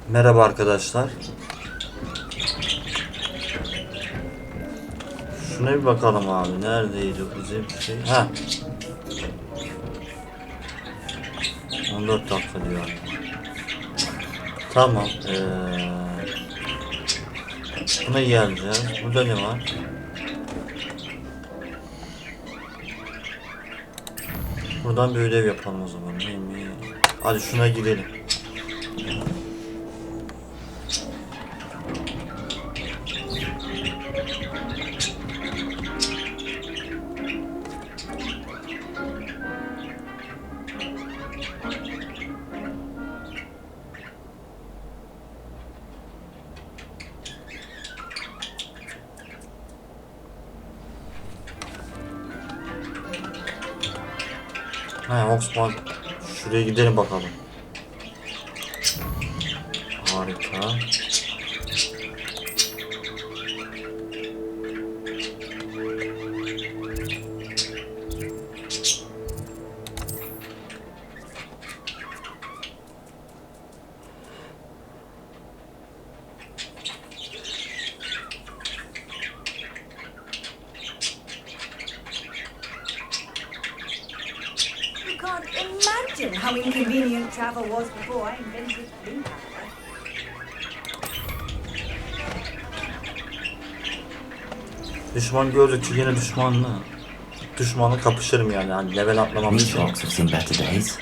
Merhaba arkadaşlar. Şuna bir bakalım abi. Neredeydi bizim şey? Ha. 14 dakika diyor. Tamam. Buna geleceğiz. Burada ne var? Buradan bir ödev yapalım o zaman. Hadi şuna gidelim. Hogwarts. Şuraya gidelim bakalım. Harika. Imagine how inconvenient travel was before I invented wind power. Düşman gördükçe yine düşmanla kapışırım yani. Hani level atlamam için. These rocks have seen better days.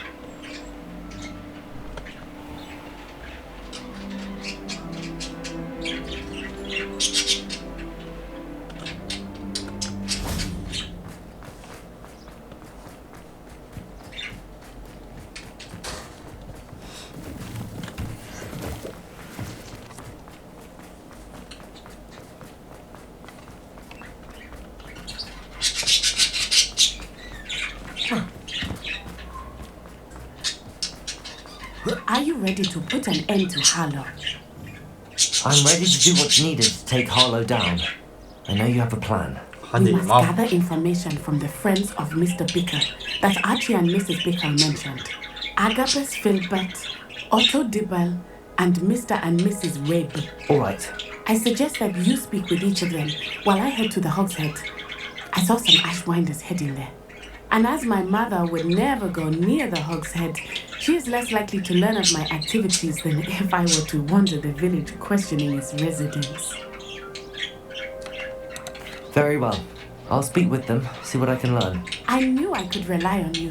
Are you ready to put an end to Harlow? I'm ready to do what's needed to take Harlow down. I know you have a plan. We must gather information from the friends of Mr. Bickle that Archie and Mrs. Bickle mentioned. Agabus Filbert, Otto Dibble, and Mr. and Mrs. Webb. All right. I suggest that you speak with each of them while I head to the Hogshead. I saw some Ashwinders heading there. And as my mother would never go near the Hogshead, she is less likely to learn of my activities than if I were to wander the village questioning its residents. Very well. I'll speak with them, see what I can learn. I knew I could rely on you.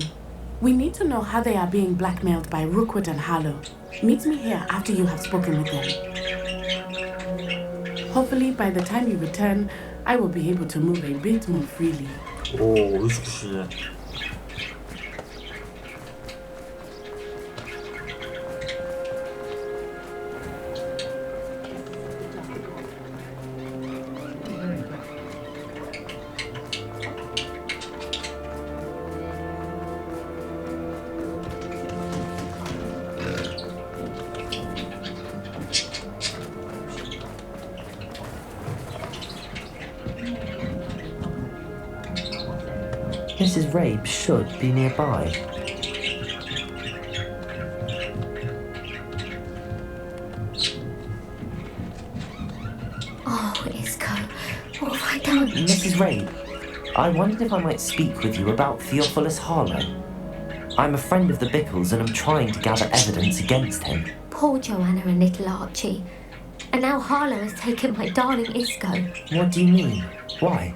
We need to know how they are being blackmailed by Rookwood and Harlow. Meet me here after you have spoken with them. Hopefully, by the time you return, I will be able to move a bit more freely. Oo, 3 kişiler. Mrs. Rabe should be nearby. Oh, Isco, what have I done? Mrs. Rabe, I wondered if I might speak with you about Theophilus Harlow. I'm a friend of the Bickles and I'm trying to gather evidence against him. Poor Joanna and little Archie. And now Harlow has taken my darling Isco. What do you mean? Why?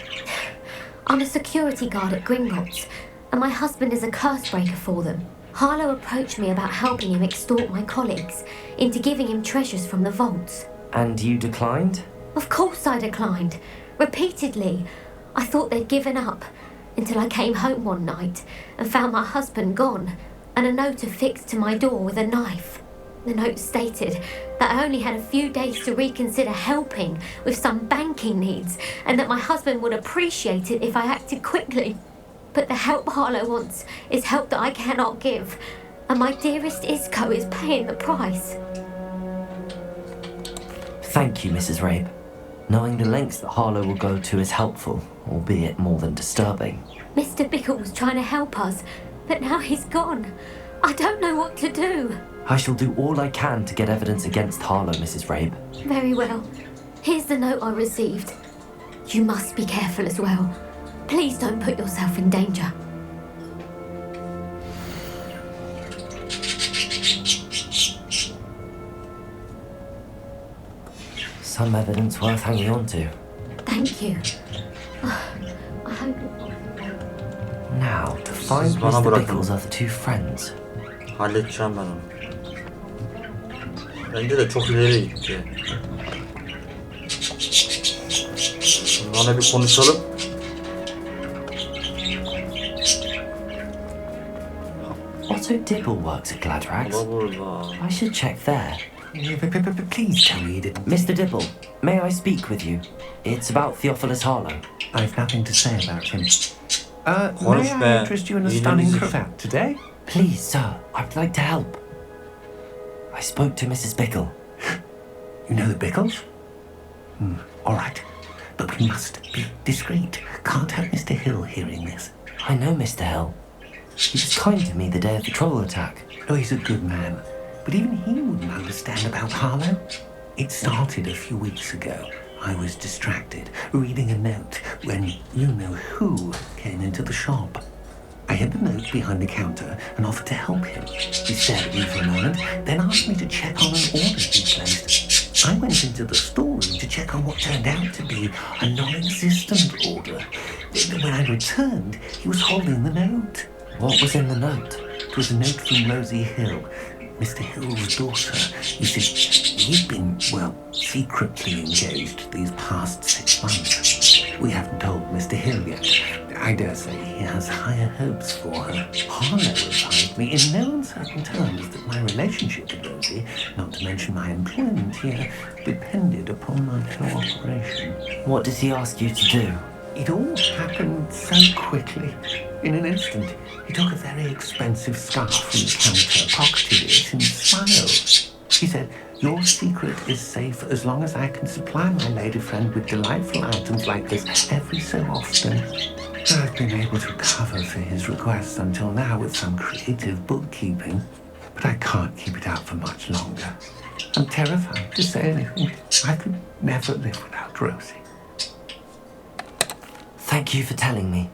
I'm a security guard at Gringotts, and my husband is a curse breaker for them. Harlow approached me about helping him extort my colleagues into giving him treasures from the vaults. And you declined? Of course I declined. Repeatedly. I thought they'd given up, until I came home one night and found my husband gone, and a note affixed to my door with a knife. The note stated that I only had a few days to reconsider helping with some banking needs, and that my husband would appreciate it if I acted quickly. But the help Harlow wants is help that I cannot give, and my dearest Isco is paying the price. Thank you, Mrs. Rabe. Knowing the lengths that Harlow will go to is helpful, albeit more than disturbing. Mr. Bickle was trying to help us, but now he's gone. I don't know what to do. I shall do all I can to get evidence against Harlow, Mrs. Rabe. Very well. Here's the note I received. You must be careful as well. Please don't put yourself in danger. Some evidence worth hanging on to. Thank you. I hope... Now, to find Siz bana Mr. bırakın. Bickle's other two friends. Halledeceğim ben onu. Bence de çok ileri gitti. Bunlarla bir konuşalım. Otto Dibble works at Gladrags. Baba burada. I should check there. Please tell me you didn't. Mr. Dibble, may I speak with you? It's about Theophilus Harlow. I've nothing to say about him. Konuş May be. I interest you in a İğnenizi- stunning cravat today? Please, sir, I'd like to help. I spoke to Mrs. Bickle. You know the Bickles? All right. But we must be discreet. Can't have Mr. Hill hearing this. I know Mr. Hill. He was kind to me the day of the troll attack. Oh, he's a good man. But even he wouldn't understand about Harlow. It started a few weeks ago. I was distracted, reading a note, when you-know-who came into the shop. I hid the note behind the counter and offered to help him. He stared at me for a moment, then asked me to check on an order he'd placed. I went into the storeroom to check on what turned out to be a non-existent order. When I returned, he was holding the note. What was in the note? It was a note from Rosie Hill, Mr. Hill's daughter. You see, we've been, well, secretly engaged these past 6 months. We haven't told Mr. Hill yet. I dare say he has higher hopes for her. Harlow advised me in no uncertain terms that my relationship with Rosie, not to mention my employment here, depended upon my cooperation. What does he ask you to do? It all happened so quickly. In an instant, he took a very expensive scarf from the counter, pocketed it, and smiled. He said, "Your secret is safe as long as I can supply my lady friend with delightful items like this every so often." I've been able to cover for his requests until now with some creative bookkeeping, but I can't keep it out for much longer. I'm terrified to say anything. I could never live without Rosie. Thank you for telling me.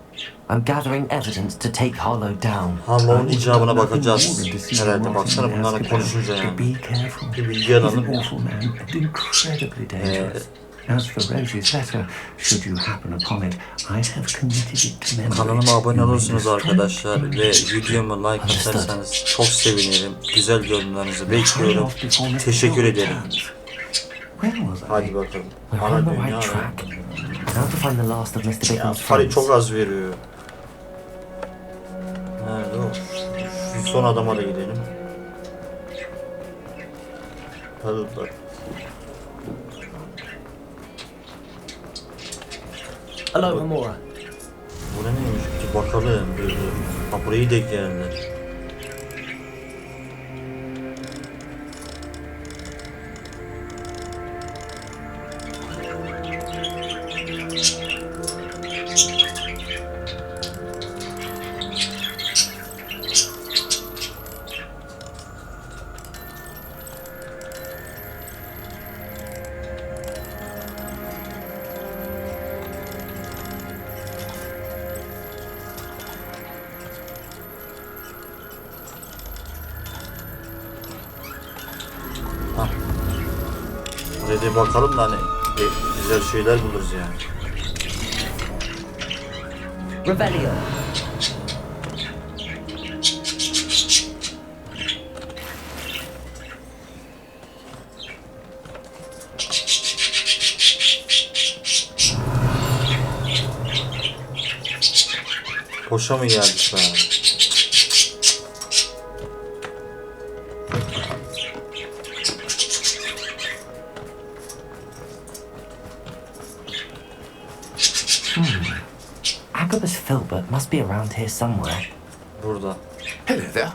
I'm gathering evidence to take Harlow down. Harlow'un icabına bakacağız. Herhalde baksana bunlarla konuşunca yani. Be careful. Bir bilgi He's an alalım. awful man and incredibly dangerous. As for Rosie's letter, should you happen upon it, I have committed it to memory. Kanalıma abone You may olursunuz destroy arkadaşlar it. ve videoma like atarsanız çok sevinirim. Güzel yorumlarınızı bekliyorum. Teşekkür ederim. Where was I? Hadi bakalım. We're Ana on the dünya. right track. Now to find the last of Mr. Ya Bickle's para friends. çok az veriyor. Nerede o? Şu son adama da gidelim. Hadi bak. Hello, Amora. Bu ne neymiş? Bir bakalım. Ha burayı da ekleyenler. Buraya da bakalım da hani güzel şeyler buluruz yani. Revelio. Boşa mı geldik be? Agabus Filbert must be around here somewhere. Burada. Hello there.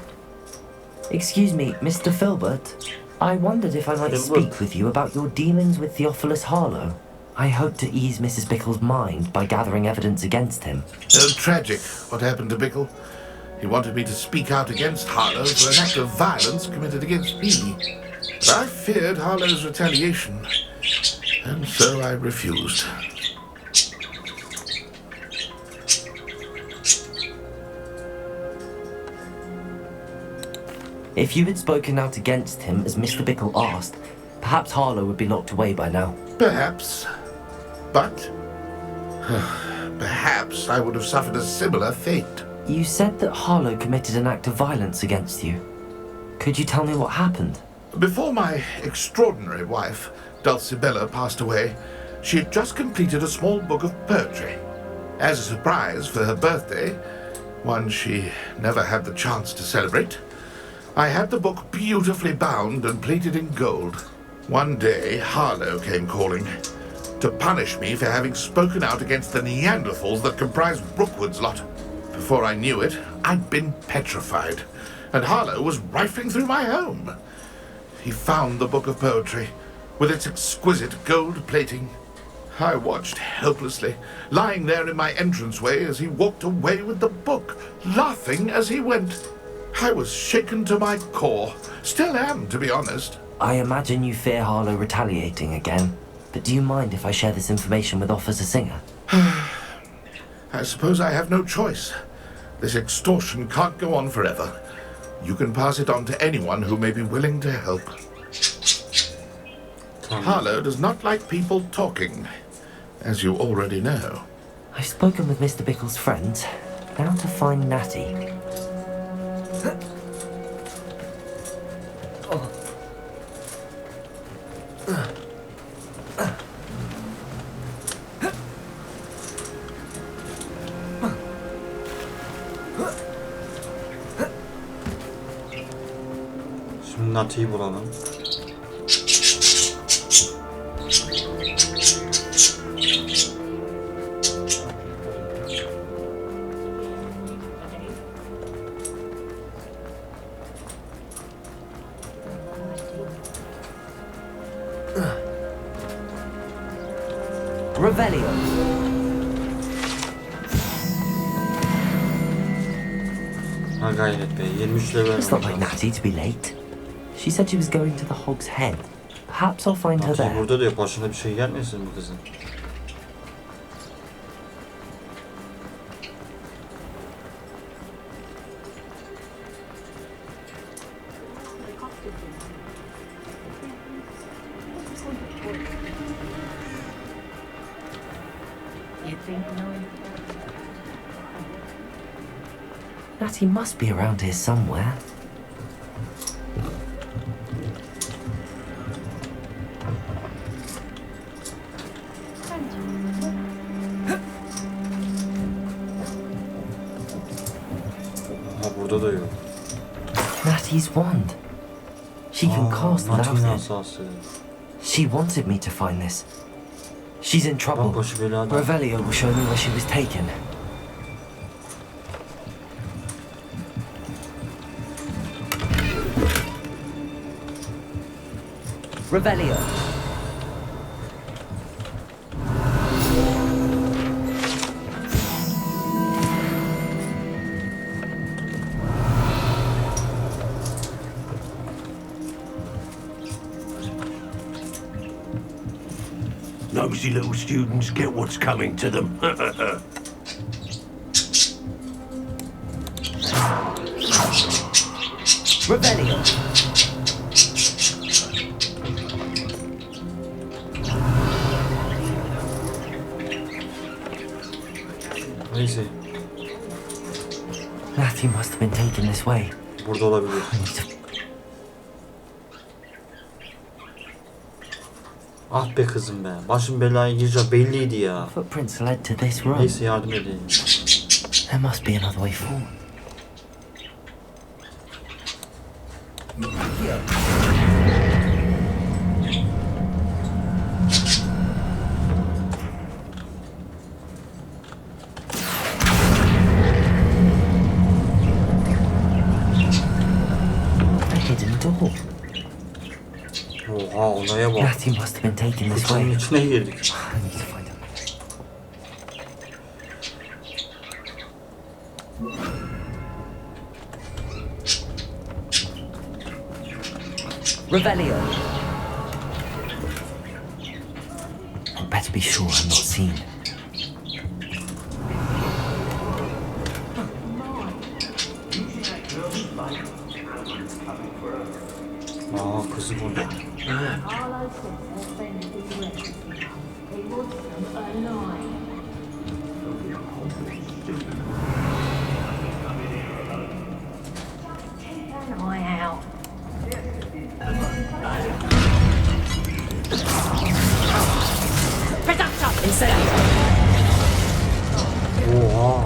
Excuse me, Mr. Filbert. I wondered if I might Filbert. speak with you about your dealings with Theophilus Harlow. I hope to ease Mrs. Bickle's mind by gathering evidence against him. Tragic what happened to Bickle. He wanted me to speak out against Harlow for an act of violence committed against me. But I feared Harlow's retaliation, and so I refused. If you had spoken out against him as Mr. Bickle asked, perhaps Harlow would be locked away by now. Perhaps. But perhaps I would have suffered a similar fate. You said that Harlow committed an act of violence against you. Could you tell me what happened? Before my extraordinary wife, Dulcibella, passed away, she had just completed a small book of poetry. As a surprise for her birthday, one she never had the chance to celebrate, I had the book beautifully bound and plated in gold. One day, Harlow came calling to punish me for having spoken out against the Neanderthals that comprised Brookwood's lot. Before I knew it, I'd been petrified, and Harlow was rifling through my home. He found the book of poetry, with its exquisite gold plating. I watched helplessly, lying there in my entranceway as he walked away with the book, laughing as he went. I was shaken to my core. Still am, to be honest. I imagine you fear Harlow retaliating again, but do you mind if I share this information with Officer Singer? I suppose I have no choice. This extortion can't go on forever. You can pass it on to anyone who may be willing to help. Harlow does not like people talking, as you already know. I've spoken with Mr. Bickle's friends. Now to find Natty. Şimdi Natty'yi bulalım. Revelio. Ha gayret be. 23 level. It's not like Natty to be late. She said she was going to the Hog's Head. Perhaps I'll find her Natty there. burada diyor. Başına bir şey gelmesin bu kızın. Natty must be around here somewhere. Ha burada da yok. Natty's wand. She can cast without Natty'nin it. asası. She wanted me to find this. She's in trouble. Başı belada. Revelio will show me where she was taken. Revelio. Nosy little students get what's coming to them. Revelio. Neyse. Natty must have been taken this way. Burada olabilir. I need to... Ah be kızım be. Başım belaya gireceği belliydi ya. Footprints led to this room. Neyse yardım edeyim. There must be another way forward. A hidden door. Oha olaya bak. Natty must have been taken this Kutunun way. içine girdik. I need to find her. Revelio. I'd better be sure I'm not seen. Aa, kızı burada. Oha.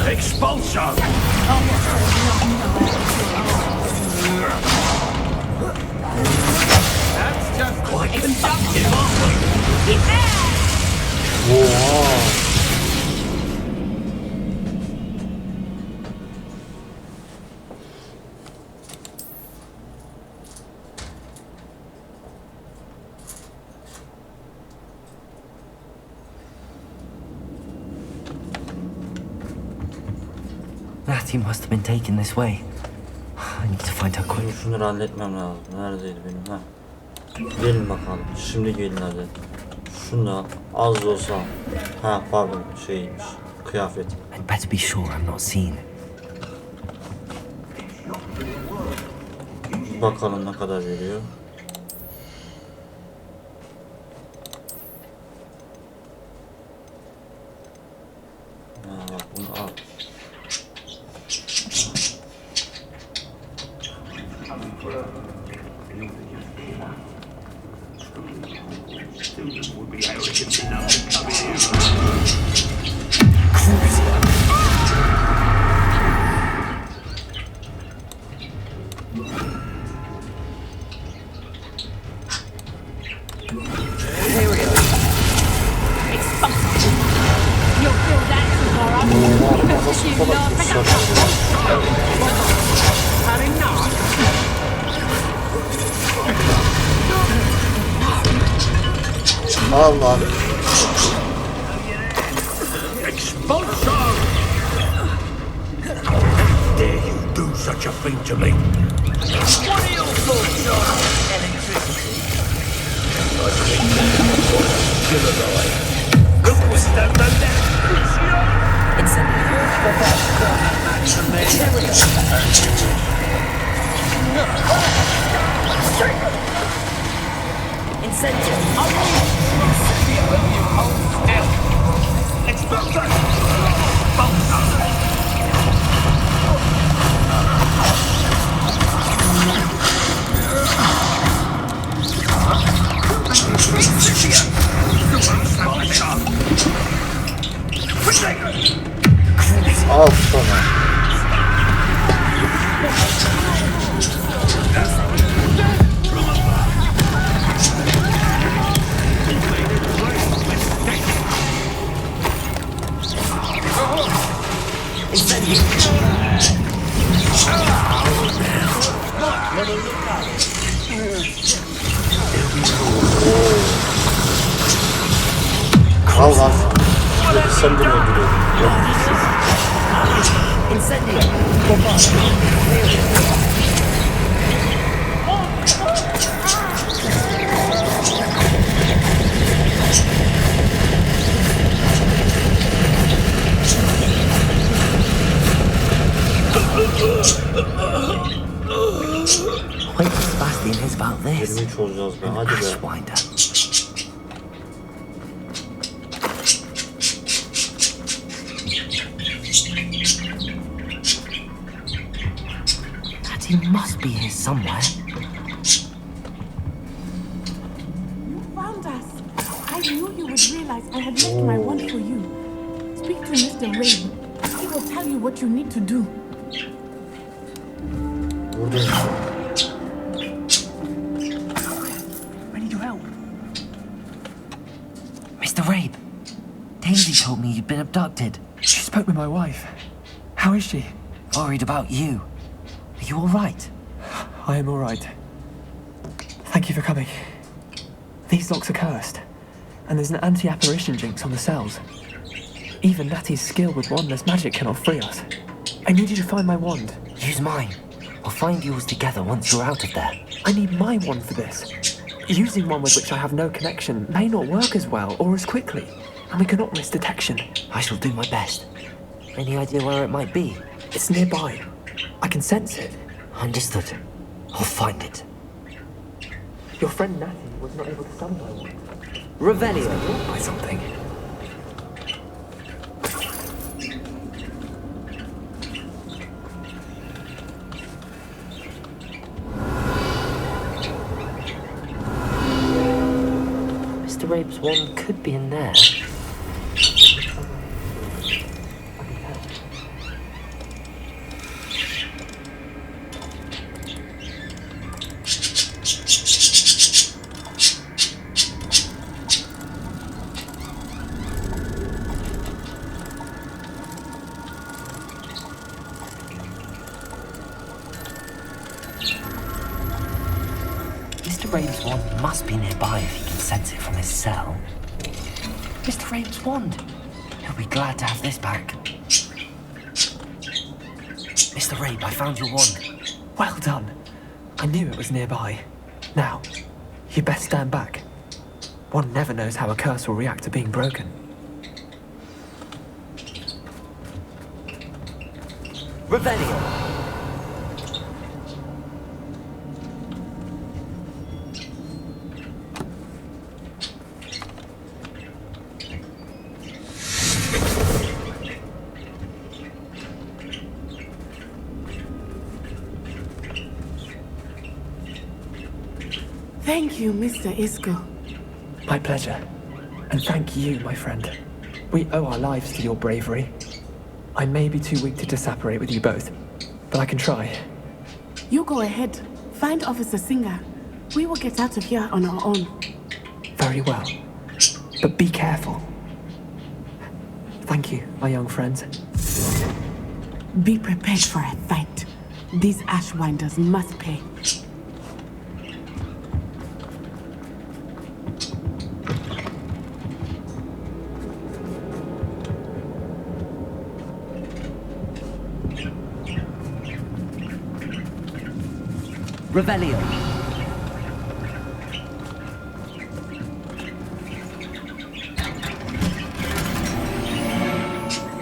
Expulsion! That's just quite conductive, aren't we? Oha. Natty must have been taken this way. I need to find her quick. Şimdi şunları halletmem lazım. Neredeydi benim ha? Gelin bakalım. Şimdi gelin hadi. Şunu az da olsa. Ha pardon şeymiş. Kıyafet. I'd better be sure I'm not seen. Bakalım ne kadar veriyor. Ha bak bunu al. Allah. Expulsion! Dare you do such a thing to me? What are your thoughts on electricity? I think that's still alive. Look what's done the left. It's a Al sana. Al lan. Sen de mi öldürüyorsun? Wait, Sebastian is about this. 23 olacağız be. Hadi be. Ashwinder. He must be here somewhere. You found us. I knew you would realize I had left my wand for you. Speak to Mr. Rain. He will tell you what you need to do. Buradayım. I need your help. Mr. Rabe, Daisy told me you'd been abducted. She spoke with my wife. How is she? Worried about you. Are you all right? I am all right. Thank you for coming. These locks are cursed, and there's an anti-apparition jinx on the cells. Even Natty's skill with wandless magic cannot free us. I need you to find my wand. Use mine. We'll find yours together once you're out of there. I need my wand for this. Using one with which I have no connection may not work as well or as quickly, and we cannot risk detection. I shall do my best. Any idea where it might be? It's nearby. I can sense it. Understood. I'll find it. Your friend Natty was not able to summon my wand. Revelio. By something. Mr. Rabe's wand could be in there. Mr. Rabe's wand must be nearby if he can sense it from his cell. Mr. Rabe's wand! He'll be glad to have this back. Mr. Rabe, I found your wand. Well done. I knew it was nearby. Now, you best stand back. One never knows how a curse will react to being broken. Revelio. Thank you, Mr. Isco. My pleasure. And thank you, my friend. We owe our lives to your bravery. I may be too weak to disapparate with you both, but I can try. You go ahead. Find Officer Singer. We will get out of here on our own. Very well. But be careful. Thank you, my young friends. Be prepared for a fight. These Ashwinders must pay. Revelio.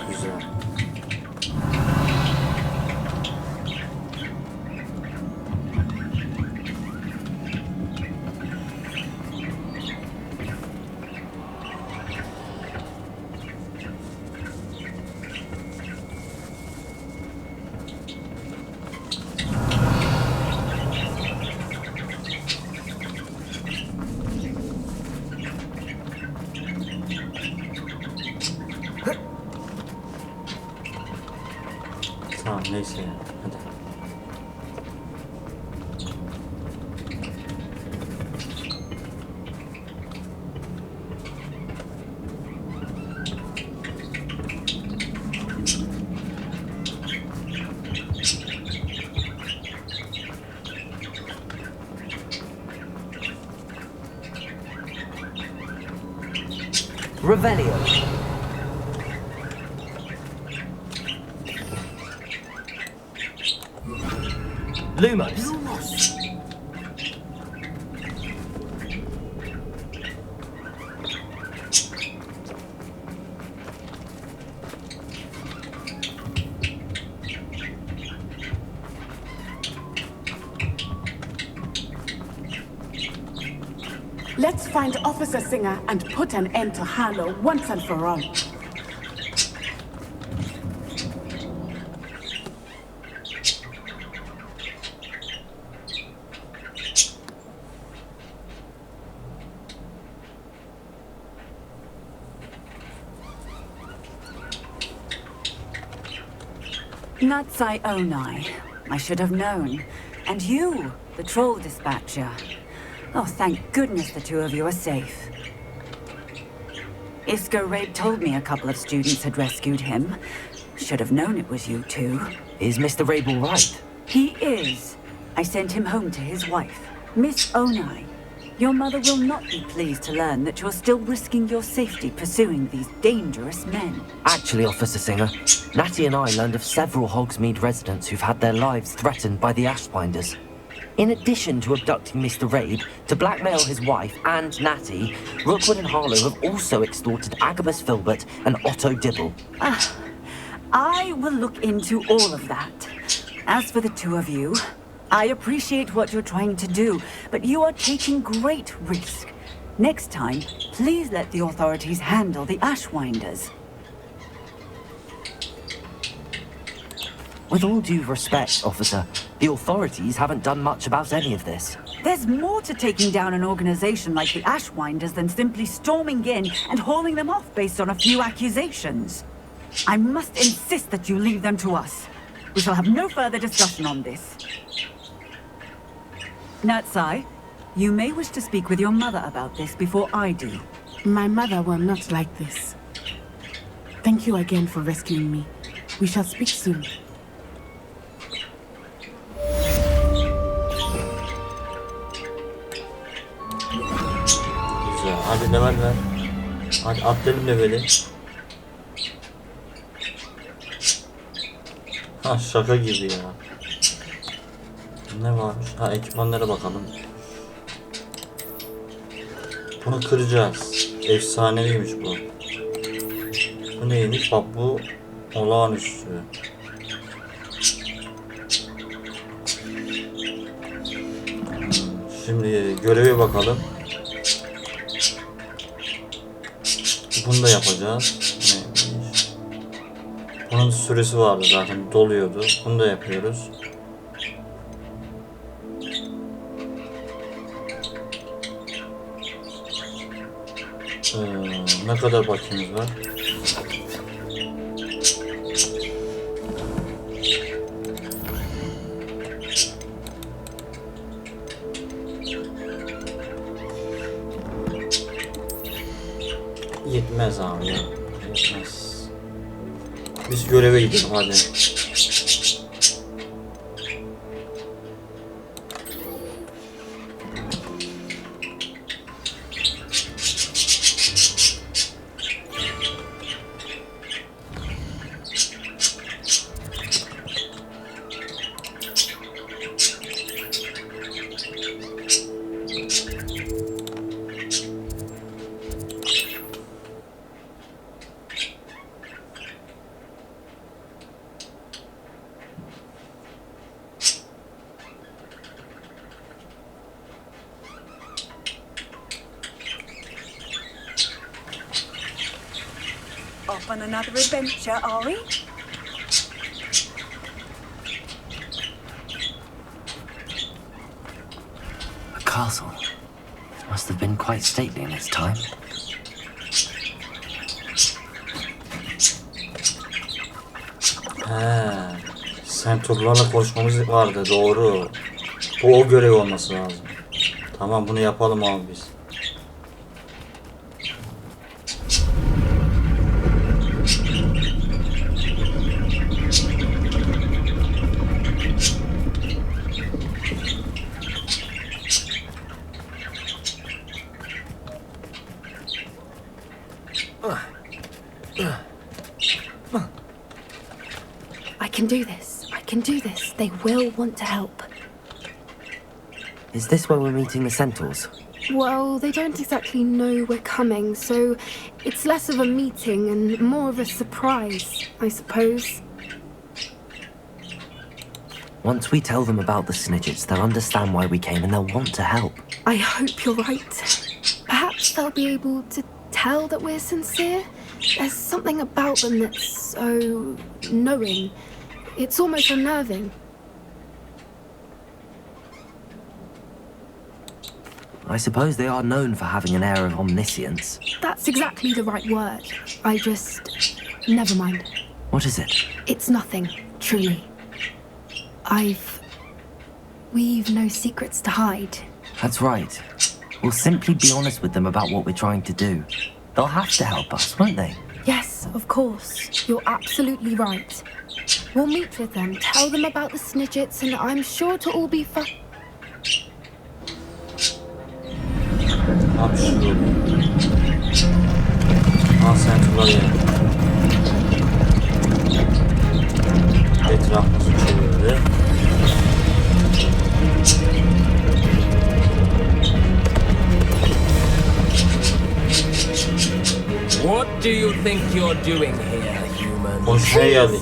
Güzel. Tamam neyse ya. Hadi. Revelio. Lumos. Let's find Officer Singer and put an end to Harlow once and for all. Natsai Onai. I should have known. And you, the troll dispatcher. Oh, thank goodness the two of you are safe. Isco Raid told me a couple of students had rescued him. Should have known it was you two. Is Mr. Rabe all right? He is. I sent him home to his wife, Miss Onai. Your mother will not be pleased to learn that you're still risking your safety pursuing these dangerous men. Actually, Officer Singer, Natty and I learned of several Hogsmeade residents who've had their lives threatened by the Ashbinders. In addition to abducting Mr. Rabe to blackmail his wife and Natty, Rookwood and Harlow have also extorted Agabus Filbert and Otto Dibble. I will look into all of that. As for the two of you, I appreciate what you're trying to do, but you are taking great risk. Next time, please let the authorities handle the Ashwinders. With all due respect, officer, the authorities haven't done much about any of this. There's more to taking down an organization like the Ashwinders than simply storming in and hauling them off based on a few accusations. I must insist that you leave them to us. We shall have no further discussion on this. Natsai, you may wish to speak with your mother about this before I do. My mother will not like this. Thank you again for rescuing me. We shall speak soon. Güzel. Hadi level ver. Hadi atlayalım leveli. Ha şaka gibi ya. Ne varmış? Ha ekipmanlara bakalım. Bunu kıracağız. Efsaneviymiş bu. Bu neymiş? Bak bu olağanüstü. Şimdi göreve bakalım. Bunu da yapacağız. Neymiş? Bunun süresi vardı zaten doluyordu. Bunu da yapıyoruz. Ne kadar bakiyemiz var? Yetmez abi ya. Yetmez. Biz göreve gidelim hadi. Off on another adventure, are we? A castle. Must have been quite stately in its time. He, Sentorlarla koşmamız vardı doğru. Bu o görev olması lazım. Tamam bunu yapalım abi biz. I can do this. I can do this. They will want to help. Is this where we're meeting the Centaurs? Well, they don't exactly know we're coming, so it's less of a meeting and more of a surprise, I suppose. Once we tell them about the Snidgets, they'll understand why we came and they'll want to help. I hope you're right. Perhaps they'll be able to tell that we're sincere. There's something about them that's so knowing. It's almost unnerving. I suppose they are known for having an air of omniscience. That's exactly the right word. I just... Never mind. What is it? It's nothing, truly. We've no secrets to hide. That's right. We'll simply be honest with them about what we're trying to do. They'll have to help us, won't they? Yes, of course. You're absolutely right. We'll meet with them, tell them about the Snidgets, and I'm sure to all be fine. Abi şu Sentorlar yani. Etrafımızı çevirdi. What do you think you're doing here, human? Konuşmaya geldik.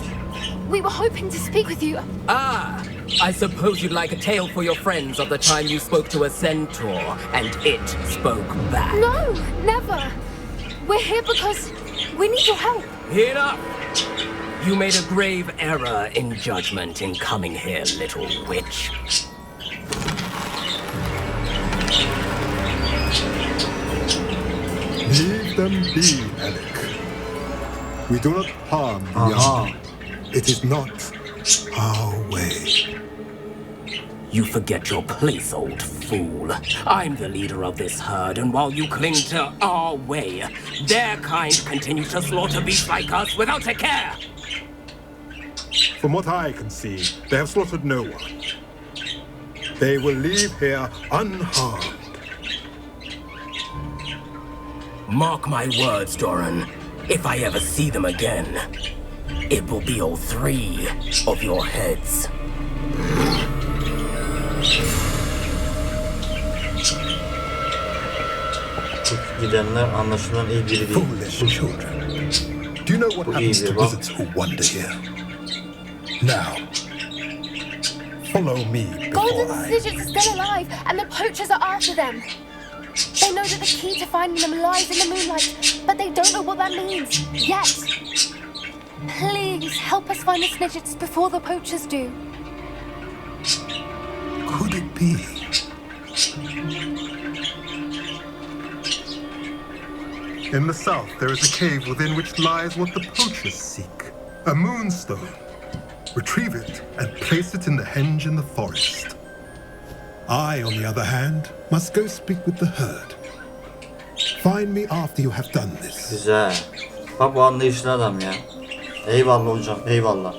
We were hoping to speak with you. Ah, I suppose you'd like a tale for your friends of the time you spoke to a centaur and it spoke back. No, never. We're here because we need your help. Enough! You made a grave error in judgment in coming here, little witch. Leave them be, Alec. We do not harm the young. It is not our way. You forget your place, old fool. I'm the leader of this herd, and while you cling to our way, their kind continue to slaughter beasts like us without a care. From what I can see, they have slaughtered no one. They will leave here unharmed. Mark my words, Doran. If I ever see them again, it will be all 3 of your heads. Gidenler anlaşılan iyi biri değil. Foolish children. Do you know what happens to wizards who wander here? Now, follow me before Golden I... Snidgets are still alive, and the poachers are after them. They know that the key to finding them lies in the moonlight, but they don't know what that means yet. Please help us find the Snidgets before the poachers do. Could it be? In the south, there is a cave within which lies what the poachers seek. A moonstone. Retrieve it and place it in the henge in the forest. I, on the other hand, must go speak with the herd. Find me after you have done this. Güzel. Bak bu anlayışlı adam ya. Eyvallah hocam, eyvallah.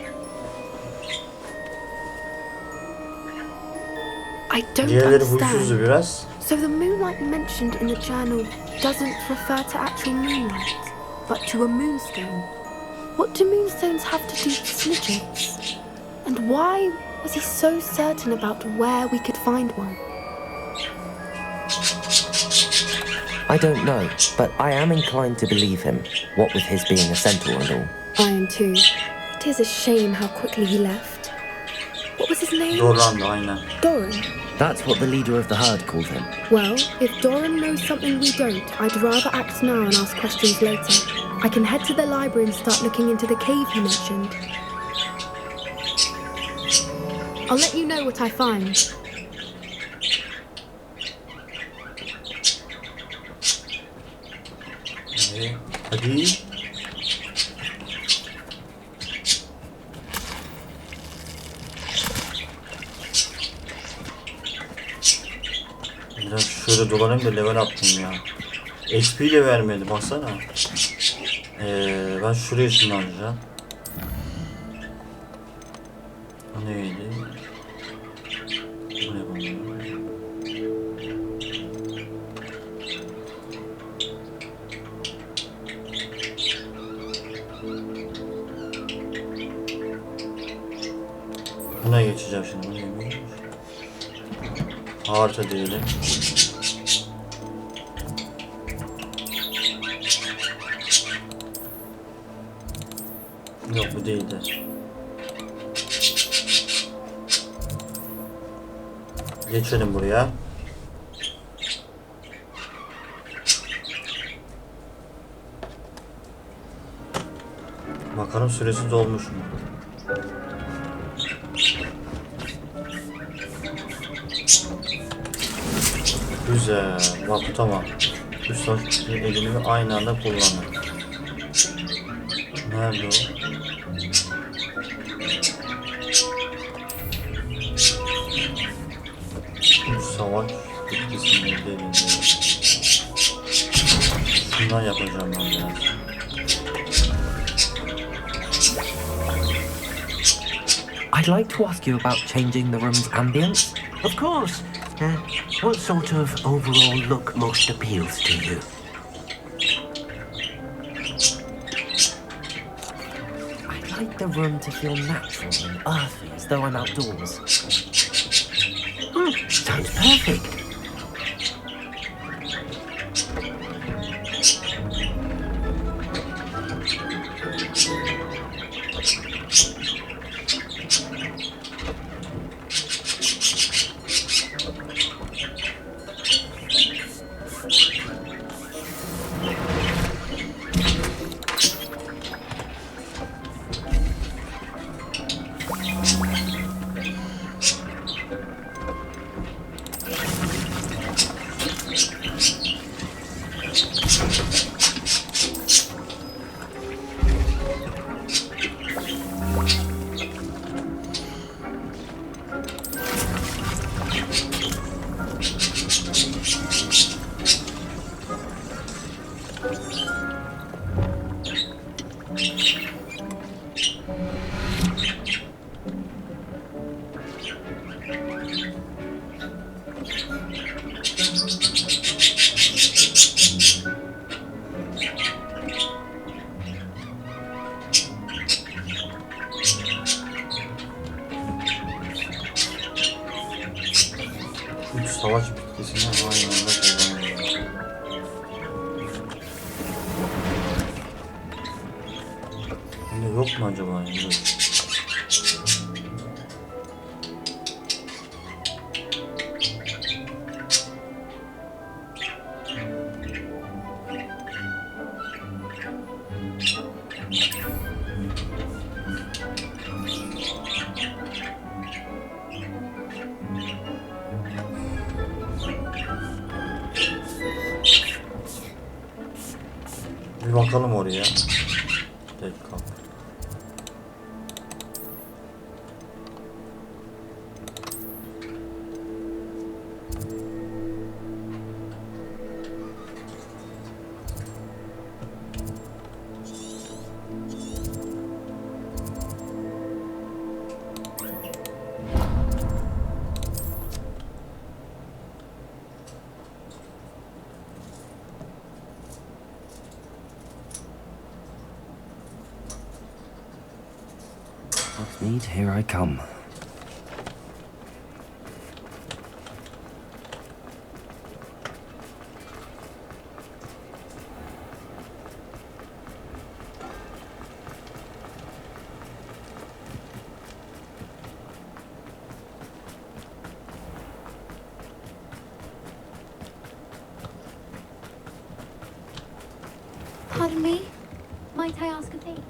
I don't Diğerleri understand. huysuzdu biraz. So the moonlight mentioned in the journal doesn't refer to actual moonlight, but to a moonstone. What do moonstones have to do with Snidgets? And why was he so certain about where we could find one? I don't know, but I am inclined to believe him, what with his being a centaur and all. I am too. It is a shame how quickly he left. What was his name? Doran da aynen. Doran. That's what the leader of the herd called him. Well, if Doran knows something we don't, I'd rather act now and ask questions later. I can head to the library and start looking into the cave you mentioned. I'll let you know what I find. Hadi. Biraz şöyle dolanayım da level attım ya. HP de vermedi baksana. Ben şuraya ışınlanacağım. Bu neydi? Bu ne bu? Buna geçeceğim şimdi. Bu neymiş? Harita diyelim. Yok bu değildi. Geçelim buraya. Bakalım süresi dolmuş mu? Güzel. Bak tamam. Üst elimi aynı anda kullanın. Nerede o? Savaş bitkisini elde edin. Bundan yapacağım ben biraz. I'd like to ask you about changing the room's ambience. Of course. What sort of overall look most appeals to you? I'd like the room to feel natural and earthy, as though I'm outdoors. Sounds perfect. Savaş bitkisini aynı anda kullanıyorum. Bunda yok mu acaba? Bir bakalım oraya. Dakika. Need, here I come. Pardon me? Might I ask a favour?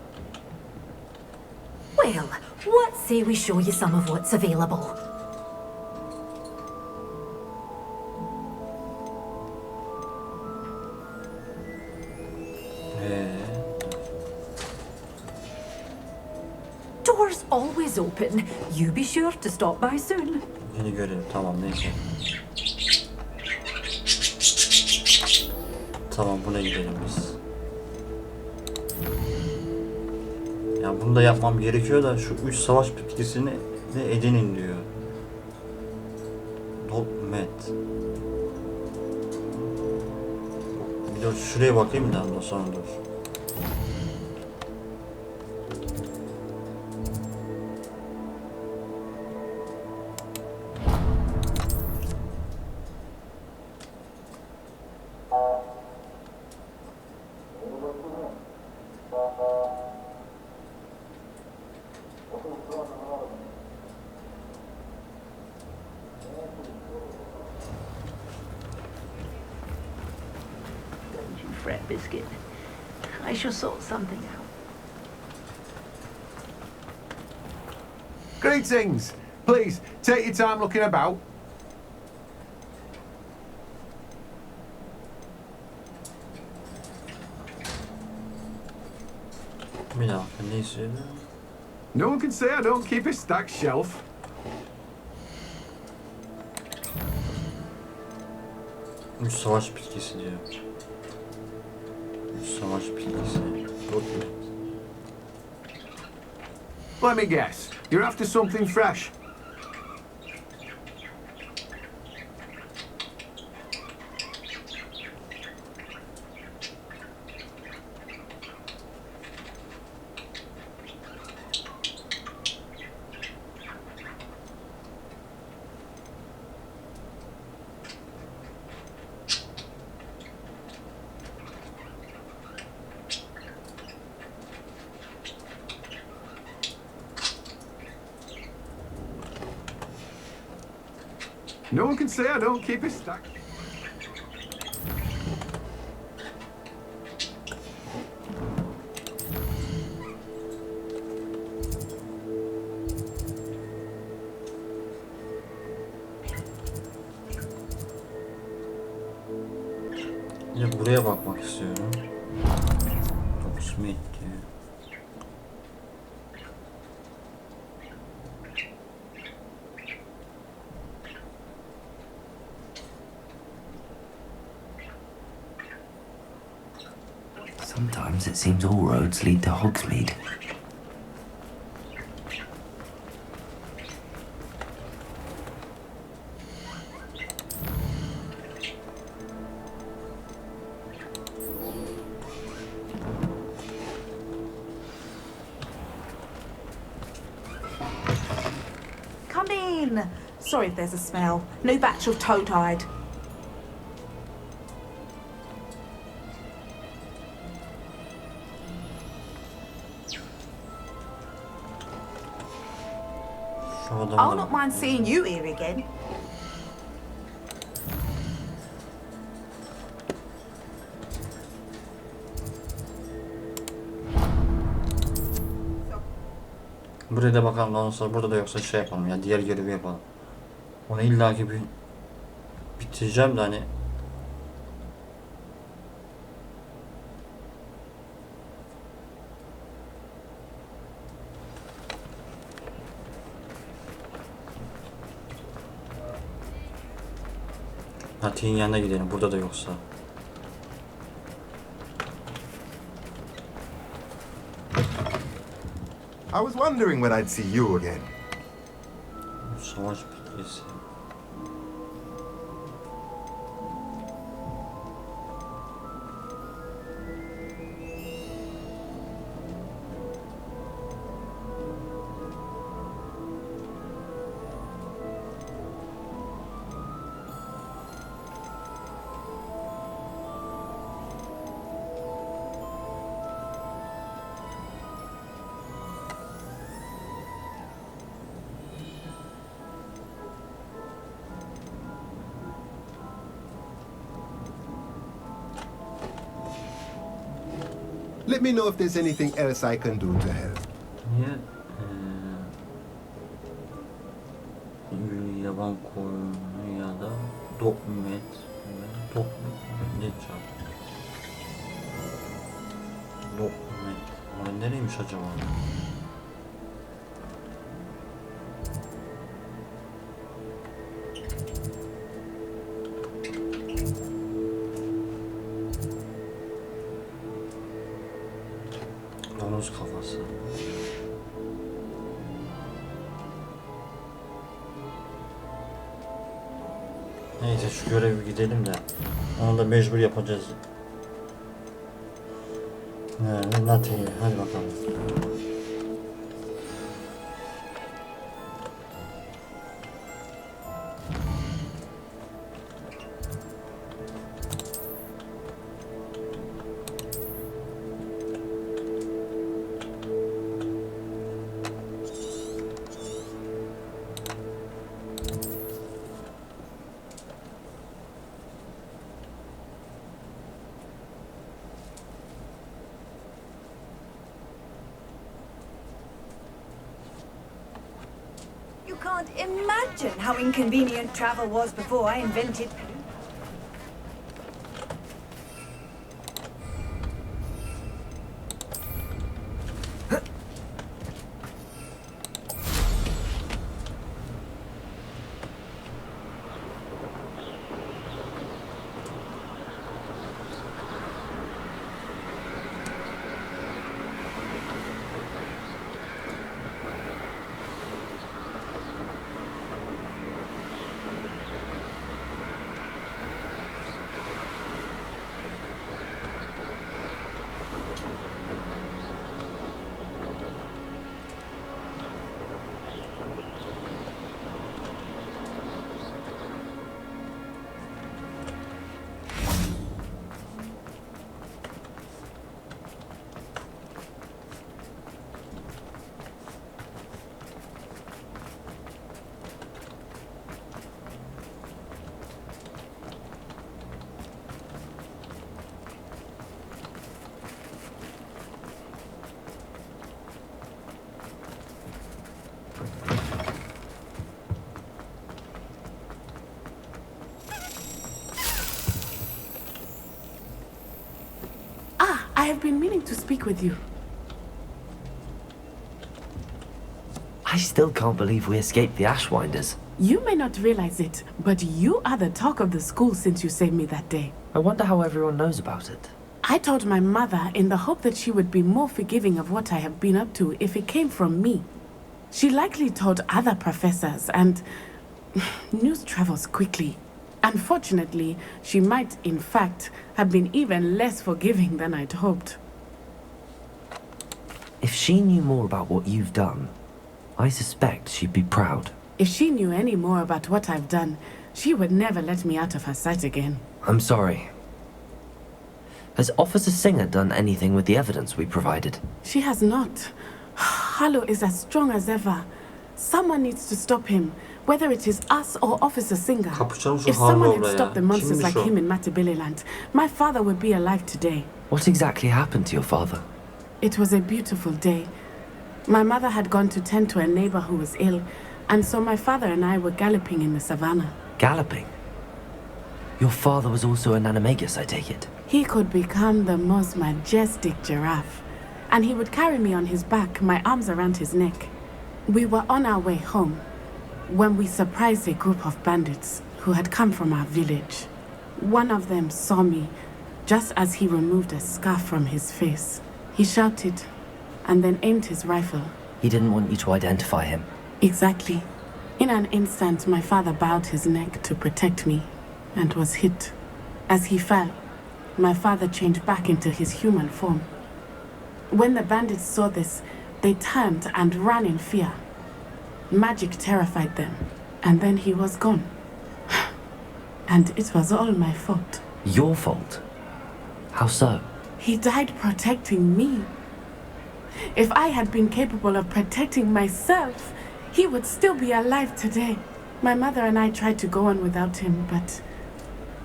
Well, what say we show you some of what's available? Doors always open. You be sure to stop by soon. Yeni görev. Tamam neyse. Tamam buna gidelim biz. Yani bunu da yapmam gerekiyor da şu 3 savaş bitkisini de edinin diyor. Met. Bir de şuraya bakayım da ondan sonra dur. Fret, Biscuit. I shall sort something out. Greetings! Please, take your time looking about. Bir dakika ne istiyor? No one can say I don't keep a stacked shelf. Üç savaş bitkisi diyor. Üç savaş bitkisi. Let me guess. You're after something fresh. No one can say I don't keep it stacked. Ya buraya bakmak istiyorum. Dokuz mu etti? Sometimes it seems all roads lead to Hogsmeade. Come in. Sorry if there's a smell. New batch of toad-hide. I'll not mind seeing you here again. Buraya da bakalım, ondan sonra burada da yoksa şey yapalım ya, diğer görevi yapalım. Onu illaki bir bitireceğim de hani. Nati'nin yanına gidelim, burada da yoksa. I was wondering when I'd see you again. Savaş bitkisi. Let me know if there's anything else I can do to help. Niye? Yaban koyunu ya da dokument ne çarp? Dokument. O nereymiş acaba? Domuz kafası. Neyse şu görevi gidelim de onu da mecbur yapacağız. Nati, hadi bakalım. You can't imagine how inconvenient travel was before I invented. have been meaning to speak with you. I still can't believe we escaped the Ashwinders. You may not realize it, but you are the talk of the school since you saved me that day. I wonder how everyone knows about it. I told my mother in the hope that she would be more forgiving of what I have been up to if it came from me. She likely told other professors, and news travels quickly. Unfortunately, she might, in fact, have been even less forgiving than I'd hoped. If she knew more about what you've done, I suspect she'd be proud. If she knew any more about what I've done, she would never let me out of her sight again. I'm sorry. Has Officer Singer done anything with the evidence we provided? She has not. Harlow is as strong as ever. Someone needs to stop him, whether it is us or Officer Singer. If someone had stopped the monsters like him in Matabeleland, my father would be alive today. What exactly happened to your father? It was a beautiful day. My mother had gone to tend to a neighbor who was ill, and so my father and I were galloping in the savannah. Galloping? Your father was also an animagus, I take it? He could become the most majestic giraffe, and he would carry me on his back, my arms around his neck. We were on our way home when we surprised a group of bandits who had come from our village. One of them saw me just as he removed a scarf from his face. He shouted and then aimed his rifle. He didn't want you to identify him. Exactly. In an instant, my father bowed his neck to protect me and was hit. As he fell, my father changed back into his human form. When the bandits saw this, they turned and ran in fear. Magic terrified them, and then he was gone. And it was all my fault. Your fault? How so? He died protecting me. If I had been capable of protecting myself, he would still be alive today. My mother and I tried to go on without him, but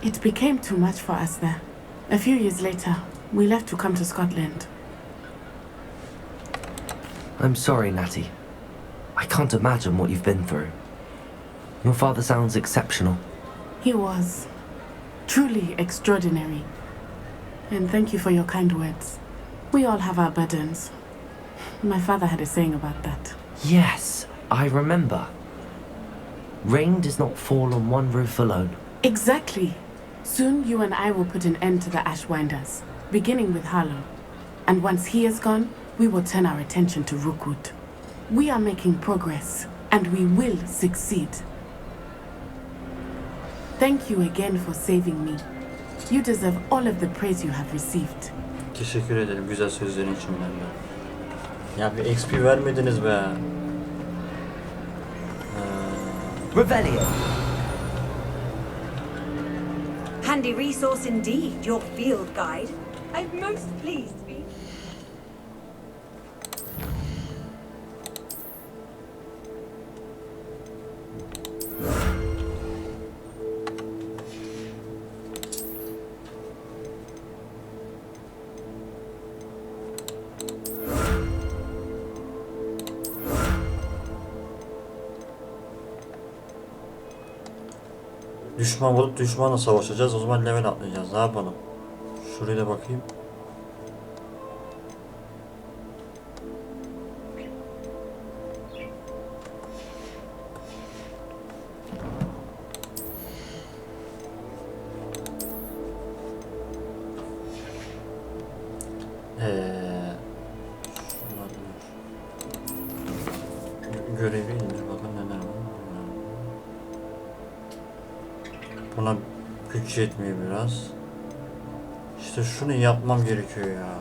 it became too much for us there. A few years later, we left to come to Scotland. I'm sorry, Natty. I can't imagine what you've been through. Your father sounds exceptional. He was truly extraordinary. And thank you for your kind words. We all have our burdens. My father had a saying about that. Yes, I remember. Rain does not fall on one roof alone. Exactly. Soon you and I will put an end to the Ashwinders, beginning with Harlow. And once he is gone, we will turn our attention to Rookwood. We are making progress, and we will succeed. Thank you again for saving me. You deserve all of the praise you have received. Teşekkür ederim güzel sözlerin için benden. Ya bir XP vermediniz be. Revelio. Handy resource indeed, your field guide. I'm most pleased to be. Düşman bulup düşmanla savaşacağız. O zaman level atlayacağız. Ne yapalım? Şuraya da bakayım. Görevi indir bakın neler var. Buna güç yetmiyor biraz. İşte şunu yapmam gerekiyor ya.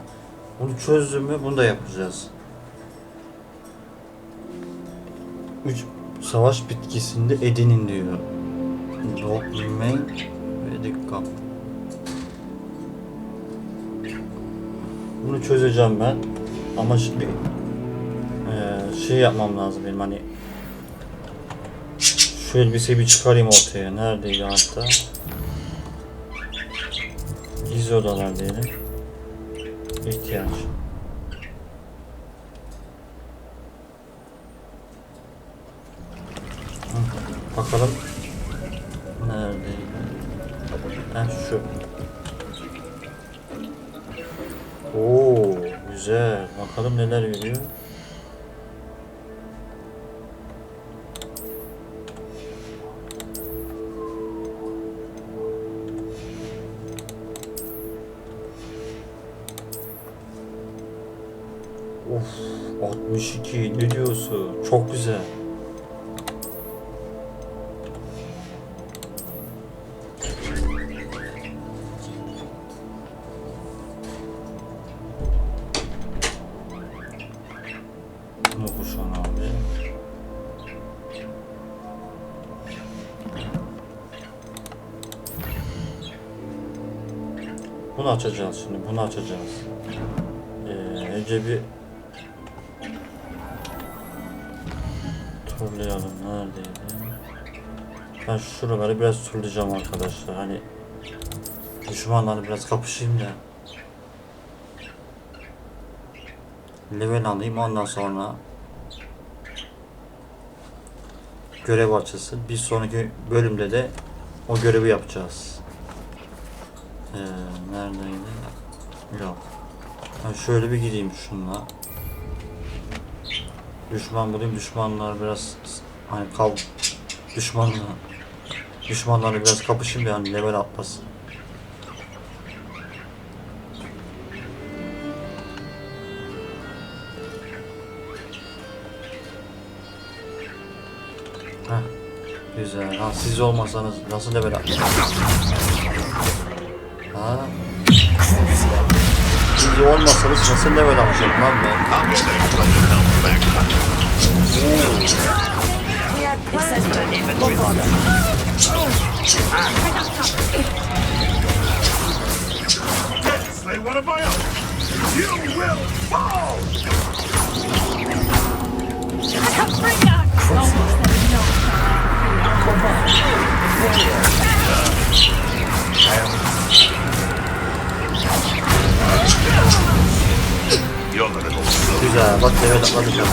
Bunu çözdüm mü bunu da yapacağız. 3 savaş bitkisinde edinin diyor. Dogman ve dikkat. Bunu çözeceğim ben. Ama şimdi şey yapmam lazım benim hani. Şu elbiseyi bir çıkarayım ortaya. Neredeydi hatta? Gizli odalar diyelim. İhtiyaç. Bakalım. Neredeydi? Şu. Oo, güzel. Bakalım neler veriyor. Of, 62 ne diyorsun? Çok güzel. Bunu kuşan abi. Bunu açacağız şimdi. Bunu açacağız. Önce bir turlayalım. Neredeydi? Ben şuraları biraz turlayacağım arkadaşlar. Hani düşmanlarla biraz kapışayım da. Level alayım, ondan sonra görev açılsın. Bir sonraki bölümde de o görevi yapacağız. Neredeydi? Yok. Ben şöyle bir gideyim şunla. Düşman bulayım. Düşmanlar biraz hani düşmanlarla biraz kapışayım da hani level atlasın. Heh, güzel. Ha, siz olmasanız nasıl level atlarsınız? Ha? Siz olmasanız nasıl level atacağım lan ben? Slay one of my own. You will fall. Güzel, bak level atladık ama.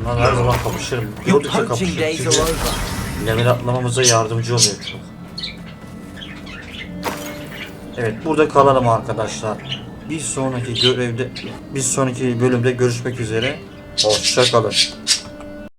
Bunlar her zaman kapışırım. Gördükçe kapışırım. Çünkü level atlamamıza yardımcı oluyor çok. Evet, burada kalalım arkadaşlar. Bir sonraki bölümde görüşmek üzere. Hoşça kalın.